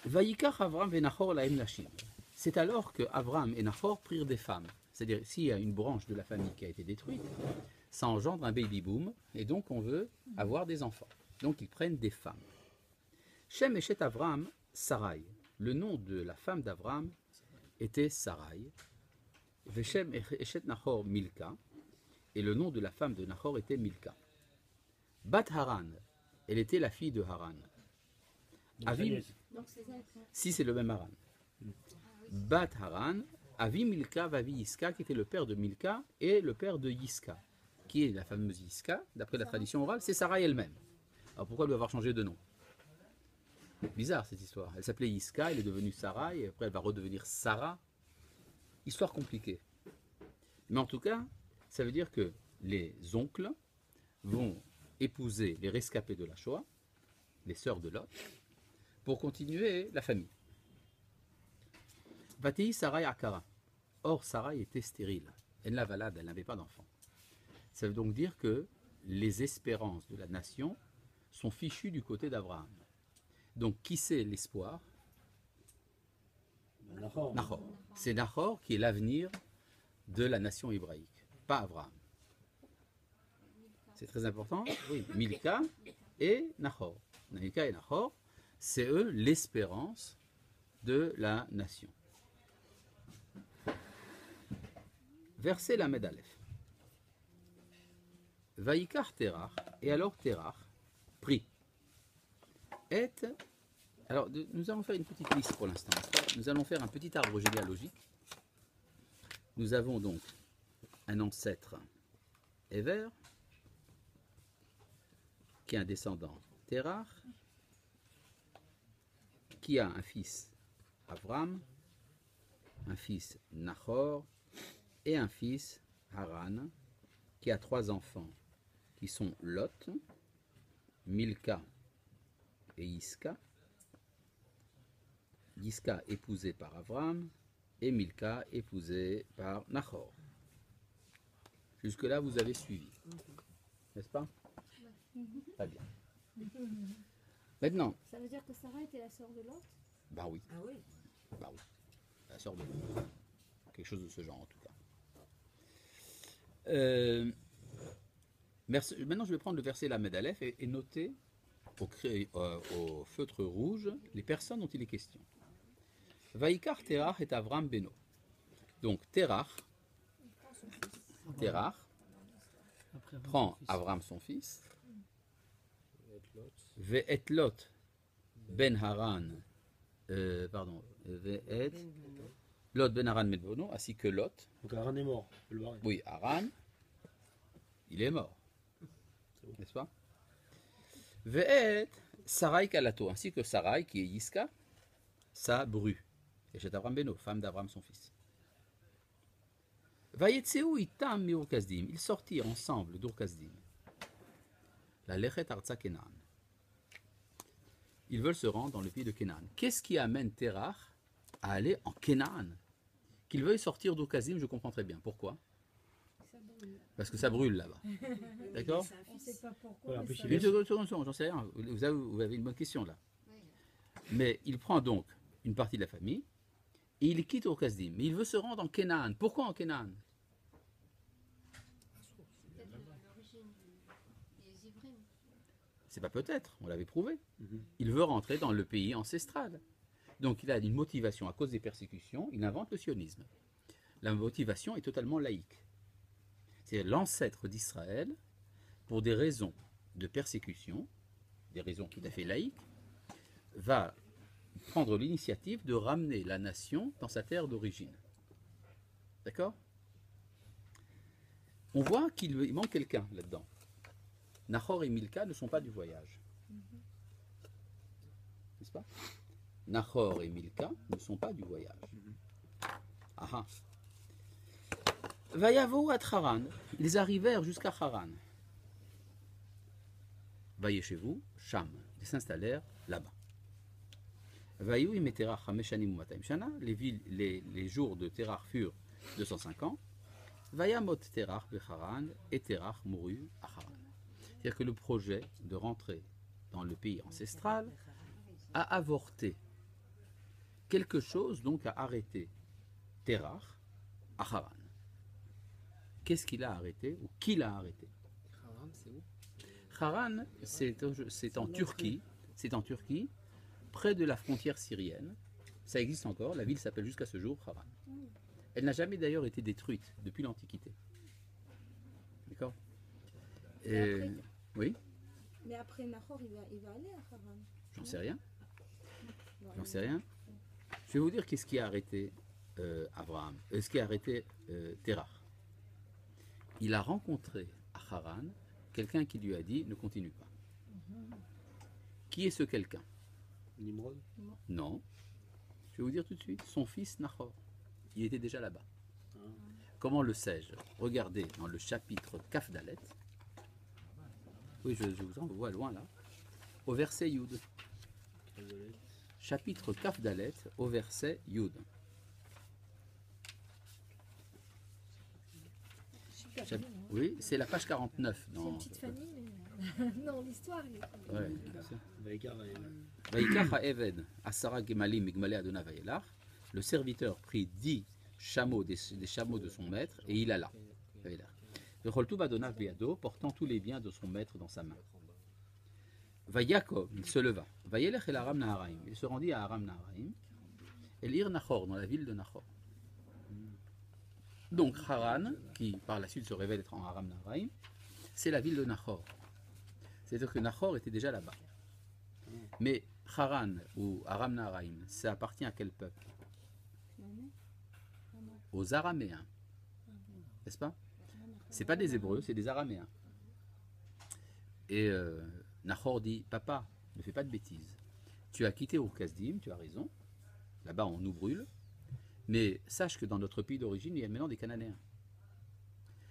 Vayikach Avram et Nahor lahem nashim. C'est alors que Avram et Nahor prirent des femmes. C'est-à-dire, s'il y a une branche de la famille qui a été détruite, ça engendre un baby boom, et donc on veut avoir des enfants. Donc ils prennent des femmes. Shem Eshet Avram, Sarai. Le nom de la femme d'Avram était Sarai. Veshem Eshet Nahor, Milka. Et le nom de la femme de Nahor était Milka. Bat Haran, elle était la fille de Haran. Avi, Donc c'est ça. si c'est le même Haran. Bat Haran, Avi Milka, Vavi Yiska, qui était le père de Milka et le père de Yiska. Qui est la fameuse Yiska, d'après la tradition orale, c'est Sarai elle-même. Alors pourquoi lui avoir changé de nom? Bizarre cette histoire. Elle s'appelait Yiska, elle est devenue Sarai, et après elle va redevenir Sarah. Histoire compliquée. Mais en tout cas, ça veut dire que les oncles vont épouser les rescapés de la Shoah, les sœurs de Lot, pour continuer la famille. Vatei Sarai Akara. Or, Sarai était stérile. Elle n'a valade, elle n'avait pas d'enfant. Ça veut donc dire que les espérances de la nation sont fichues du côté d'Abraham. Donc, qui c'est l'espoir? Nahor. Nahor. C'est Nahor qui est l'avenir de la nation hébraïque, pas Abraham. C'est très important. Oui, Milka et Nahor. Milka et Nahor, c'est eux l'espérance de la nation. Verset Lamed Aleph. Vaïkar Terach, et alors Terach prit. Alors, nous allons faire une petite liste pour l'instant. Nous allons faire un petit arbre généalogique. Nous avons donc un ancêtre Ever, qui est un descendant Terach, qui a un fils Avram, un fils Nahor et un fils Haran, qui a 3 enfants qui sont Lot, Milka et Iska. Iska épousé par Avram et Milka épousée par Nahor. Jusque-là, vous avez suivi, n'est-ce pas? Très bien. Maintenant, Ça veut dire que Sarah était la sœur de Lot? bah oui, Ah oui. bah oui, la sœur de Lot. Quelque chose de ce genre en tout cas. Maintenant, je vais prendre le verset Lamed Aleph et noter au feutre rouge les personnes dont il est question. Vaïkar Terach et Avram Beno. Donc Terach Après, prend Avram son fils, Ve'et Lot ben Haran, Ve'et Lot ben Haran ben Beno, ainsi que Lot. Donc Haran est mort, on peut le barrer. Oui, Haran, il est mort, n'est-ce pas? Ve'et Sarai Kalato, ainsi que Sarai qui est Yiska, sa bru. Et chez Avram Beno, femme d'Avram son fils. Vayetseu itam miur Kasdim, ils sortirent ensemble d'Ur Kasdim. La Lechet Arza Kenan. Ils veulent se rendre dans le pays de Kenan. Qu'est-ce qui amène Terach à aller en Kenan? Qu'ils veuillent sortir d'Ur Kasdim, je comprends très bien. Pourquoi? Parce que ça brûle là-bas. D'accord? C'est un On ne fils. sait pas pourquoi. Voilà, en mais plus, ça- il Une seconde, j'en sais rien. Vous avez une bonne question là. Mais il prend donc une partie de la famille et il quitte Ur Kasdim. Mais il veut se rendre en Kenan. Pourquoi en Kenan? Peut-être l'origine des Ivrim. C'est pas peut-être, on l'avait prouvé. Mhm. Il veut rentrer dans le pays ancestral. Donc il a une motivation à cause des persécutions, il invente le sionisme. La motivation est totalement laïque. C'est l'ancêtre d'Israël, pour des raisons de persécution, des raisons tout à fait laïques, va prendre l'initiative de ramener la nation dans sa terre d'origine. D'accord? On voit qu'il manque quelqu'un là-dedans. Nahor et Milka ne sont pas du voyage. N'est-ce pas? Nahor et Milka ne sont pas du voyage. Aha. Vayavo at Haran. Ils arrivèrent jusqu'à Haran. Vayeshevu, Sham. Ils s'installèrent là-bas. Vayou im Terach Hameshanim u'Matayim Shana. Les jours de Terach furent 205 ans. Vayamot Terach becharan et Terach mourut à Haran. C'est-à-dire que le projet de rentrer dans le pays ancestral a avorté. Quelque chose donc a arrêté Terach à Haran. Qu'est-ce qu'il a arrêté ou qui l'a arrêté? Haran, c'est où? Haran, c'est en Turquie. C'est en Turquie, près de la frontière syrienne. Ça existe encore. La ville s'appelle jusqu'à ce jour Haran. Elle n'a jamais d'ailleurs été détruite depuis l'Antiquité. D'accord? après- Oui, Mais après Nahor, il va aller à Haran. j'en sais rien. Bon, J'en sais rien. Je vais vous dire qu'est-ce qui a arrêté Abraham, ce qui a arrêté Terach. Il a rencontré à Haran quelqu'un qui lui a dit ne continue pas. Qui est ce quelqu'un? Nimrod. Non. Je vais vous dire tout de suite, son fils Nahor. Il était déjà là-bas. Comment le sais-je? Regardez dans le chapitre Kaf Dalet. Oui, je vous en vois loin là. Au verset Yud. Chapitre Kaf Dalet au verset Yud. Super Chap- bien, hein. Oui, c'est la page 49 C'est dans. une petite famille, mais Non, l'histoire, il est pas. Ouais, Vaïkar, Vaïkar ha'eved, asara gemalim migmalé adona vayelach. Le serviteur prit 10 chameaux des chameaux de son maître et il alla. Vecholtu badonav biado, portant tous les biens de son maître dans sa main. Vayakov, il se leva. Vayelech el Aram Naharaim. Il se rendit à Aram Naharaim. El Ir Nachor, dans la ville de Nachor. Donc Haran, qui par la suite se révèle être en Aram Naharaim, c'est la ville de Nachor. C'est-à-dire que Nachor était déjà là-bas. Mais Haran ou Aram Naharaim, ça appartient à quel peuple? Aux Araméens. N'est-ce pas? C'est pas des Hébreux, c'est des Araméens. Et Nachor dit, papa, ne fais pas de bêtises. Tu as quitté Ur-Kasdim, tu as raison. Là-bas, on nous brûle. Mais sache que dans notre pays d'origine, il y a maintenant des Cananéens.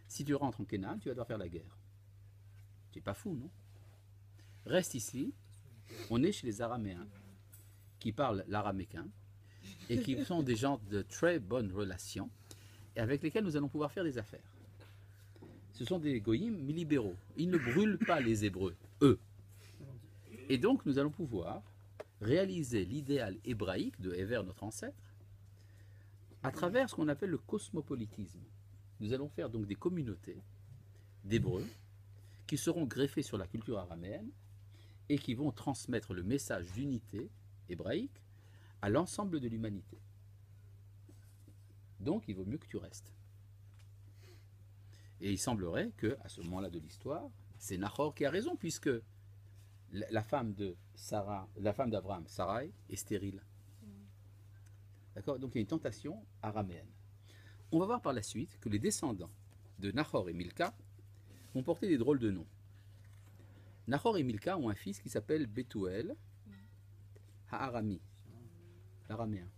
Si tu rentres en Canaan, tu vas devoir faire la guerre. Tu n'es pas fou, non? Reste ici. On est chez les Araméens, qui parlent l'araméen, et qui sont des gens de très bonnes relations, et avec lesquels nous allons pouvoir faire des affaires. Ce sont des goïms libéraux. Ils ne brûlent pas les Hébreux, eux. Et donc, nous allons pouvoir réaliser l'idéal hébraïque de Héver, notre ancêtre, à travers ce qu'on appelle le cosmopolitisme. Nous allons faire donc des communautés d'Hébreux qui seront greffées sur la culture araméenne et qui vont transmettre le message d'unité hébraïque à l'ensemble de l'humanité. Donc, il vaut mieux que tu restes. Et il semblerait qu'à ce moment-là de l'histoire, c'est Nachor qui a raison, puisque la femme de Sarah, la femme d'Abraham, Sarai, est stérile. D'accord? Donc il y a une tentation araméenne. On va voir par la suite que les descendants de Nachor et Milka vont porter des drôles de noms. Nachor et Milka ont un fils qui s'appelle Bethuel Ha'arami, l'araméen,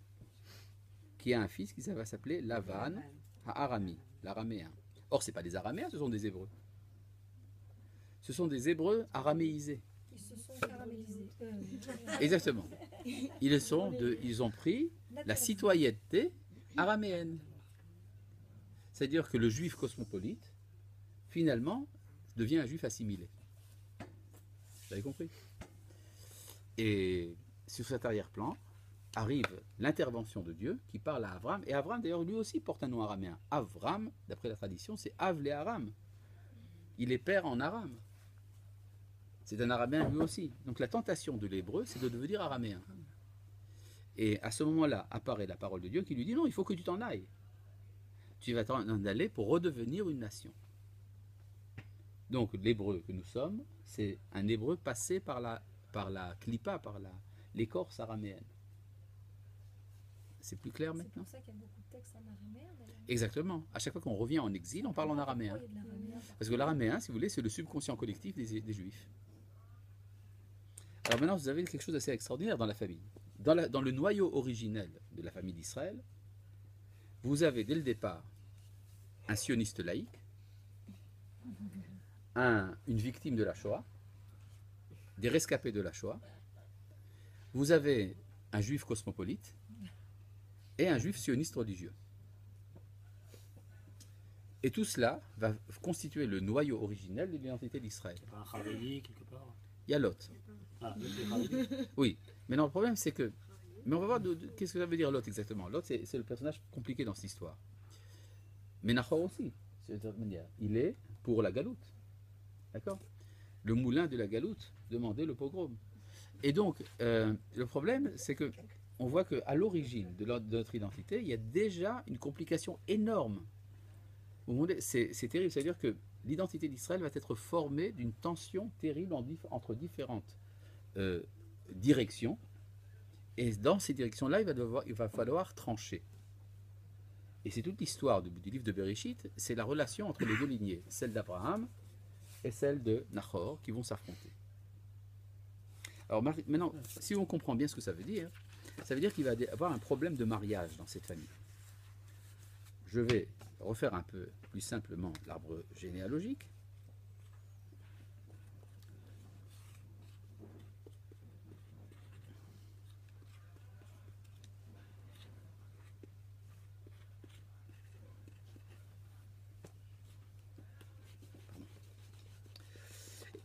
qui a un fils qui va s'appeler Lavan Ha'arami, l'araméen. Or, ce n'est pas des araméens, ce sont des hébreux. Ce sont des hébreux araméisés. Ils se sont caramélisés. Exactement. Ils ont pris la citoyenneté araméenne. C'est-à-dire que le juif cosmopolite, finalement, devient un juif assimilé. Vous avez compris? Et sur cet arrière-plan, arrive l'intervention de Dieu qui parle à Avram. Et Avram, d'ailleurs, lui aussi porte un nom araméen. Avram, d'après la tradition, c'est Avle Aram. Il est père en arabe. C'est un araméen lui aussi. Donc la tentation de l'hébreu, c'est de devenir araméen. Et à ce moment-là, apparaît la parole de Dieu qui lui dit non, il faut que tu t'en ailles. Tu vas t'en aller pour redevenir une nation. Donc l'hébreu que nous sommes, c'est un hébreu passé par la clipa, par l'écorce araméenne. C'est plus clair C'est maintenant? pour ça qu'il y a beaucoup de textes en araméen, d'ailleurs. Exactement. À chaque fois qu'on revient en exil, on parle en araméen. Pourquoi il y a de l'araméen? Parce que l'araméen, si vous voulez, c'est le subconscient collectif des juifs. Alors maintenant, vous avez quelque chose d'assez extraordinaire dans la famille. Dans le noyau originel de la famille d'Israël, vous avez dès le départ un sioniste laïque, une victime de la Shoah, des rescapés de la Shoah, vous avez un juif cosmopolite et un juif sioniste religieux. Et tout cela va constituer le noyau originel de l'identité d'Israël. Un Haredi, quelque part. Il y a Lot. Ah, le Haredi. Oui, mais non, le problème c'est que... Mais on va voir qu'est-ce que ça veut dire Lot exactement. Lot, c'est le personnage compliqué dans cette histoire. Mais Nachor aussi, c'est de manière. Il est pour la galoute. D'accord? Le moulin de la galoute demandait le pogrom. Et donc, le problème, c'est que on voit qu'à l'origine de notre identité, il y a déjà une complication énorme. C'est terrible, c'est-à-dire que l'identité d'Israël va être formée d'une tension terrible entre différentes directions. Et dans ces directions-là, il va falloir trancher. Et c'est toute l'histoire du livre de Bereshit, c'est la relation entre les deux lignées, celle d'Abraham et celle de Nachor, qui vont s'affronter. Alors maintenant, si on comprend bien ce que ça veut dire qu'il va y avoir un problème de mariage dans cette famille. Je vais refaire un peu plus simplement l'arbre généalogique.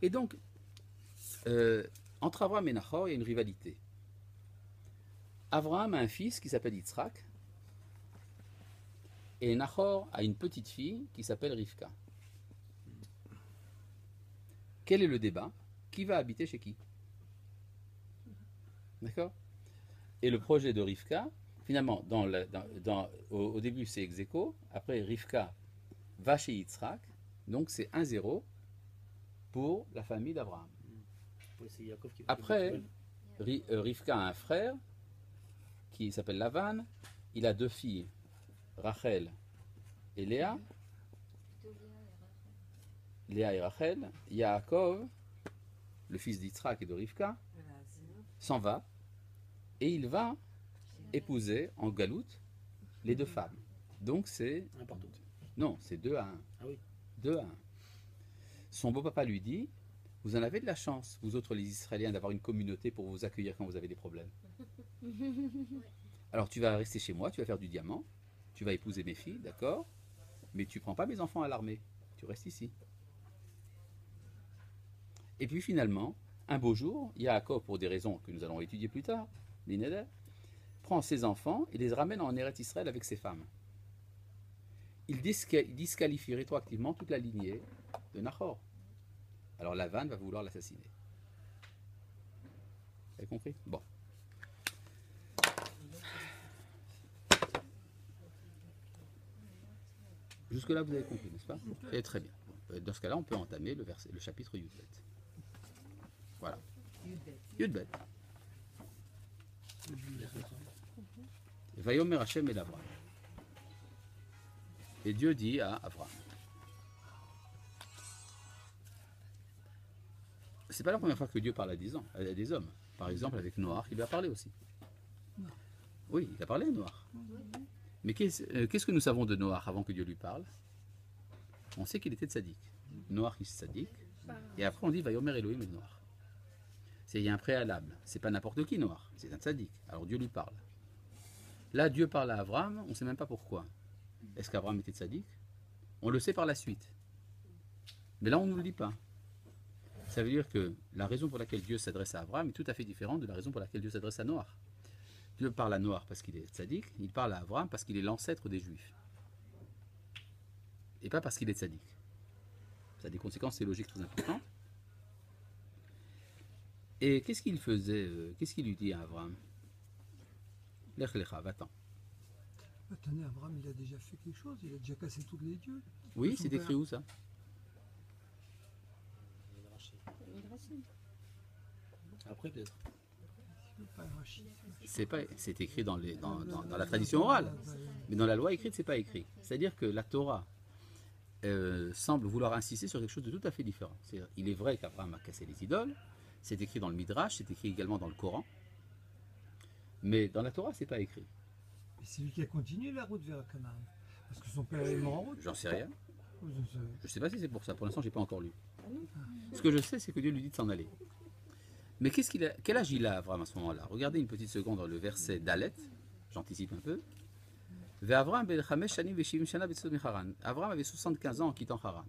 Et donc, entre Abraham et Nahor, il y a une rivalité. Abraham a un fils qui s'appelle Yitzhak, et Nahor a une petite fille qui s'appelle Rivka. Quel est le débat? Qui va habiter chez qui? D'accord? Et le projet de Rivka, finalement, au début c'est ex aequo, après Rivka va chez Yitzhak, donc c'est 1-0 pour la famille d'Abraham. Ouais, c'est Yaakov qui- Après, Rivka a un frère qui s'appelle Lavan, il a 2 filles, Rachel et Léa, Léa et Rachel. Yaakov, le fils d'Yitzhak et de Rivka, Voilà, c'est- s'en va et il va épouser en galoute les 2 femmes. Donc c'est... Un partout. Non, c'est 2-1. Ah oui. 2-1. Son beau-papa lui dit, vous en avez de la chance, vous autres les Israéliens, d'avoir une communauté pour vous accueillir quand vous avez des problèmes. Alors tu vas rester chez moi, tu vas faire du diamant, tu vas épouser mes filles, d'accord, mais tu prends pas mes enfants à l'armée, tu restes ici. Et puis finalement, un beau jour, Yaakov, pour des raisons que nous allons étudier plus tard, l'Ineder, prend ses enfants et les ramène en Eretz Israël avec ses femmes. Il disqualifie rétroactivement toute la lignée de Nahor. Alors Lavan va vouloir l'assassiner. Vous avez compris? Bon. Jusque-là, vous avez compris, n'est-ce pas? Et très bien. Dans ce cas-là, on peut entamer le chapitre Yudbet. Voilà. Yudbet. Vayomer Hashem el Avraham. Et Dieu dit à Abraham. C'est pas la première fois que Dieu parle à des hommes. Par exemple, avec Noach, il lui a parlé aussi. Oui, il a parlé à Noach. Mais qu'est-ce que nous savons de Noach avant que Dieu lui parle? On sait qu'il était tzaddik. Noach est tzaddik. Et après, on dit Vayomer Elohim et Noach. Il y a un préalable. C'est pas n'importe qui, Noach. C'est un tzaddik. Alors Dieu lui parle. Là, Dieu parle à Abraham, on ne sait même pas pourquoi. Est-ce qu'Abraham était tzaddik? On le sait par la suite. Mais là, on ne nous le dit pas. Ça veut dire que la raison pour laquelle Dieu s'adresse à Abraham est tout à fait différente de la raison pour laquelle Dieu s'adresse à Noach. Dieu parle à Noach parce qu'il est tzaddik, il parle à Abraham parce qu'il est l'ancêtre des Juifs. Et pas parce qu'il est tzaddik. Ça a des conséquences théologiques très importantes. Et qu'est-ce qu'il faisait, qu'est-ce qu'il lui dit à Abraham? Lech lecha, va-t'en. Attendez, Abraham, il a déjà fait quelque chose, il a déjà cassé tous les dieux. Oui, Son c'est écrit père. où ça? Après, peut-être. Il veut pas arracher. C'est écrit dans la tradition orale. Mais dans la loi écrite, c'est pas écrit. C'est-à-dire que la Torah semble vouloir insister sur quelque chose de tout à fait différent. Il est vrai qu'Abraham a cassé les idoles, c'est écrit dans le Midrash, c'est écrit également dans le Coran, mais dans la Torah, c'est pas écrit. Et c'est lui qui a continué la route vers Canaan. Parce que son père est mort en route. J'en sais rien. Vous- Je sais pas si c'est pour ça. Pour l'instant, j'ai pas encore lu. Ce que je sais, c'est que Dieu lui dit de s'en aller. Mais quel âge il a, Abraham, à ce moment-là? Regardez une petite seconde dans le verset d'Alet. J'anticipe un peu. Abraham avait 75 ans en quittant Haran.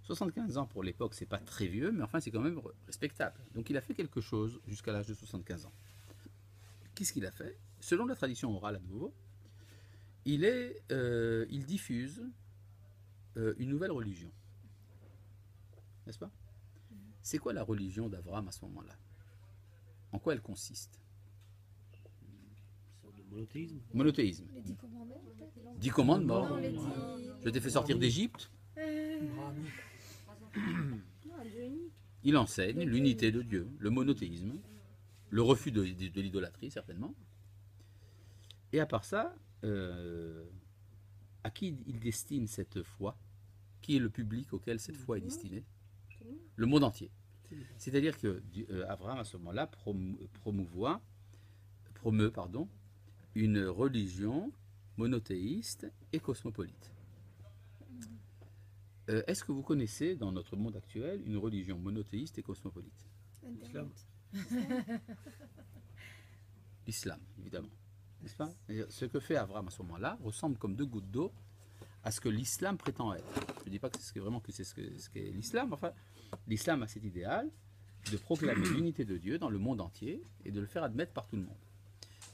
75 ans pour l'époque, c'est pas très vieux, mais enfin c'est quand même respectable. Donc il a fait quelque chose jusqu'à l'âge de 75 ans. Qu'est-ce qu'il a fait? Selon la tradition orale à nouveau, il diffuse une nouvelle religion. N'est-ce pas? C'est quoi la religion d'Abraham à ce moment-là? En quoi elle consiste? Une sorte de monothéisme. Monothéisme. Les 10 commandements, peut-être 10 commandements. Non, les 10. Je t'ai fait sortir d'Égypte. Brahmi. Non, un Dieu unique. Il enseigne l'unité de Dieu, le monothéisme, le refus de l'idolâtrie certainement. Et à part ça, à qui il destine cette foi? Qui est le public auquel cette foi est destinée? Le monde entier. C'est-à-dire que Abraham, à ce moment-là, promeut une religion monothéiste et cosmopolite. Est-ce que vous connaissez dans notre monde actuel une religion monothéiste et cosmopolite? L'islam. L'islam, évidemment. N'est-ce pas? Ce que fait Abraham à ce moment-là ressemble comme 2 gouttes d'eau à ce que l'islam prétend être. Je ne dis pas que c'est vraiment que c'est ce qu'est l'islam, enfin, l'islam a cet idéal de proclamer l'unité de Dieu dans le monde entier et de le faire admettre par tout le monde.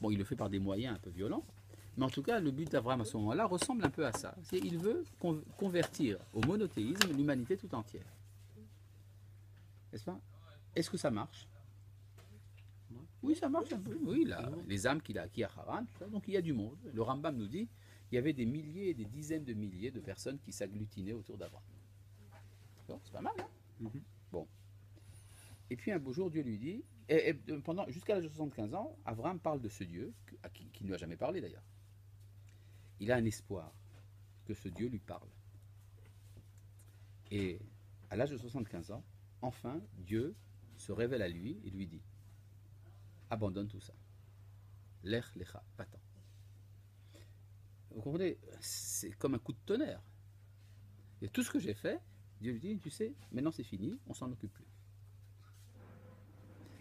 Bon, il le fait par des moyens un peu violents, mais en tout cas, le but d'Abraham à ce moment-là ressemble un peu à ça. Il veut convertir au monothéisme l'humanité tout entière. N'est-ce pas? Est-ce que ça marche? Oui, ça marche un peu. Oui, les âmes qu'il a acquis à Haran, tout ça. Donc il y a du monde. Le Rambam nous dit il y avait des milliers et des dizaines de milliers de personnes qui s'agglutinaient autour d'Abraham. C'est pas mal, hein? Bon. Et puis un beau jour, Dieu lui dit, jusqu'à l'âge de 75 ans, Abraham parle de ce Dieu, qui ne lui a jamais parlé d'ailleurs. Il a un espoir que ce Dieu lui parle. Et à l'âge de 75 ans, enfin, Dieu se révèle à lui et lui dit, abandonne tout ça. Lech lecha, va-t'en. Vous comprenez, c'est comme un coup de tonnerre. Et tout ce que j'ai fait, Dieu lui dit, tu sais, maintenant c'est fini, on s'en occupe plus.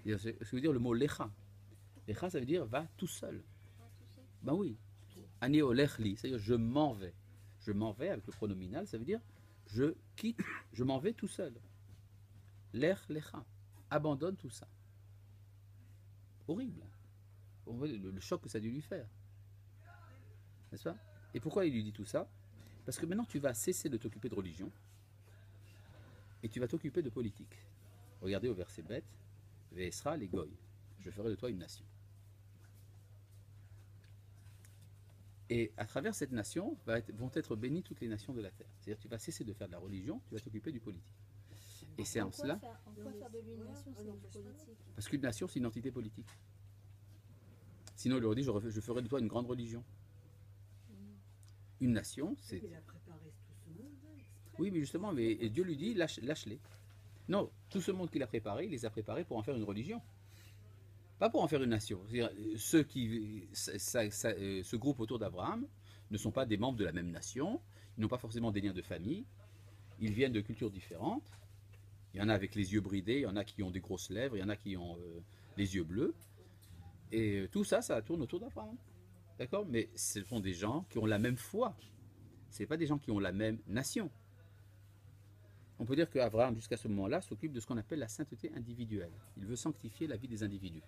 Et ce que veut dire le mot lecha. Lecha, ça veut dire va tout seul. Ben oui. Ani olech li, c'est-à-dire je m'en vais. Je m'en vais avec le pronominal, ça veut dire je quitte, je m'en vais tout seul. Lech lecha. Abandonne tout ça. Horrible. On voit le choc que ça a dû lui faire. N'est-ce pas? Et pourquoi il lui dit tout ça? Parce que maintenant tu vas cesser de t'occuper de religion et tu vas t'occuper de politique. Regardez au verset bête, Ve'esra les goy. Je ferai de toi une nation. Et à travers cette nation vont être bénies toutes les nations de la terre. C'est-à-dire que tu vas cesser de faire de la religion, tu vas t'occuper du politique. Et c'est en cela. En quoi faire de lui une nation, c'est du politique? Parce qu'une nation, c'est une entité politique. Sinon, il aurait dit je ferai de toi une grande religion. Une nation, c'est. Il a préparé tout ce monde. Oui, mais justement, et Dieu lui dit lâche-les. Non, tout ce monde qu'il a préparé, il les a préparés pour en faire une religion. Pas pour en faire une nation. C'est-à-dire, ceux qui se groupent autour d'Abraham ne sont pas des membres de la même nation, ils n'ont pas forcément des liens de famille, ils viennent de cultures différentes. Il y en a avec les yeux bridés, il y en a qui ont des grosses lèvres, il y en a qui ont les yeux bleus. Et tout ça, ça tourne autour d'Abraham. D'accord? Mais ce sont des gens qui ont la même foi. Ce n'est pas des gens qui ont la même nation. On peut dire qu'Abraham, jusqu'à ce moment-là, s'occupe de ce qu'on appelle la sainteté individuelle. Il veut sanctifier la vie des individus.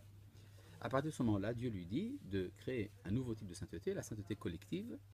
À partir de ce moment-là, Dieu lui dit de créer un nouveau type de sainteté, la sainteté collective,